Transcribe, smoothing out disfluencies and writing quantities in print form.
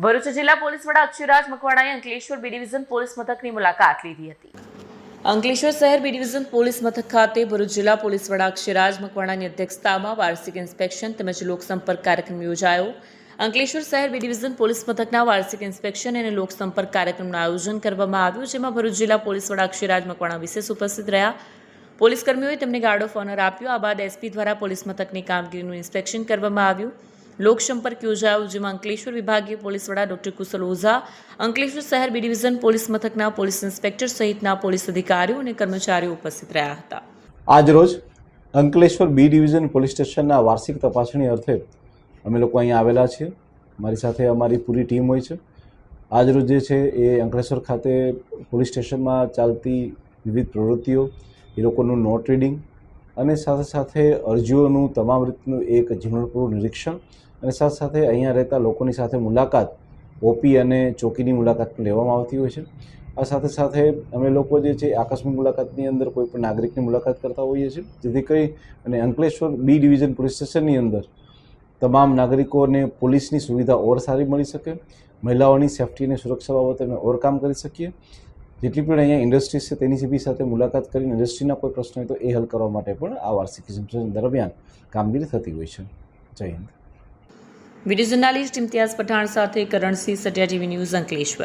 ભરૂચ જિલ્લા પોલીસ વડા અક્ષયરાજ મકવાણાએ અંકલેશ્વર બી ડિવિઝન પોલીસ મથકની મુલાકાત લીધી હતી। અંકલેશ્વર શહેર બી ડિવિઝન પોલીસ મથક ખાતે ભરૂચ જિલ્લા પોલીસ વડા અક્ષયરાજ મકવાણાની અધ્યક્ષતામાં વાર્ષિક ઇન્સ્પેક્શન તેમજ લોકસંપર્ક કાર્યક્રમ યોજાયો। અંકલેશ્વર શહેર બી ડિવિઝન પોલીસ મથકના વાર્ષિક ઇન્સ્પેક્શન અને લોકસંપર્ક કાર્યક્રમનું આયોજન કરવામાં આવ્યું, જેમાં ભરૂચ જિલ્લા પોલીસ વડા અક્ષયરાજ મકવાણા વિશેષ ઉપસ્થિત રહ્યા। પોલીસ કર્મીઓએ તેમને ગાર્ડ ઓફ ઓનર આપ્યો। આ બાદ એસપી દ્વારા પોલીસ મથકની કામગીરીનું ઇન્સ્પેક્શન કરવામાં આવ્યું। લોકસંપર્ક યોજાયો, જેમાં અંકલેશ્વર વિભાગીય પોલીસ વડા ડોક્ટર કુશલ ઓઝા, અંકલેશ્વર શહેર બી ડિવિઝન પોલીસ મથકના પોલીસ ઇન્સ્પેક્ટર સહિતના પોલીસ અધિકારીઓ અને કર્મચારીઓ ઉપસ્થિત રહ્યા હતા। આજરોજ અંકલેશ્વર બી ડિવિઝન પોલીસ સ્ટેશનના વાર્ષિક તપાસણી અર્થે અમે લોકો અહીંયા આવેલા છીએ। મારી સાથે અમારી પૂરી ટીમ હોય છે। આજરોજ જે છે એ અંકલેશ્વર ખાતે પોલીસ સ્ટેશનમાં ચાલતી વિવિધ પ્રવૃત્તિઓ, એ લોકોનું નોટ રીડિંગ અને સાથે સાથે અરજીઓનું તમામ રીતનું એક ઝીણવટપૂર્વક નિરીક્ષણ અને સાથે સાથે અહીંયા રહેતા લોકોની સાથે મુલાકાત, ઓપી અને ચોકીની મુલાકાત પણ લેવામાં આવતી હોય છે। આ સાથે સાથે અમે લોકો જે છે આકસ્મિક મુલાકાતની અંદર કોઈ પણ નાગરિકની મુલાકાત કરતા હોઈએ છીએ, જેથી કરી અને અંકલેશ્વર બી ડિવિઝન પોલીસ સ્ટેશનની અંદર તમામ નાગરિકોને પોલીસની સુવિધા ઓર સારી મળી શકે, મહિલાઓની સેફ્ટી અને સુરક્ષા બાબતે અમે ઓર કામ કરી શકીએ। જેટલી પણ અહીંયા ઇન્ડસ્ટ્રીઝ છે તેની બી સાથે મુલાકાત કરીને ઇન્ડસ્ટ્રીના કોઈ પ્રશ્ન હોય તો એ હલ કરવા માટે પણ આ વાર્ષિક ઇન્સ્પેક્શન દરમિયાન કામગીરી થતી હોય છે। જય હિન્દ। વિડીયો જર્નાલિસ્ટ ઇમ્તિયાઝ પઠાણ સાથે કરણસિંહ સટિયા, ટીવી ન્યૂઝ, અંકલેશ્વર।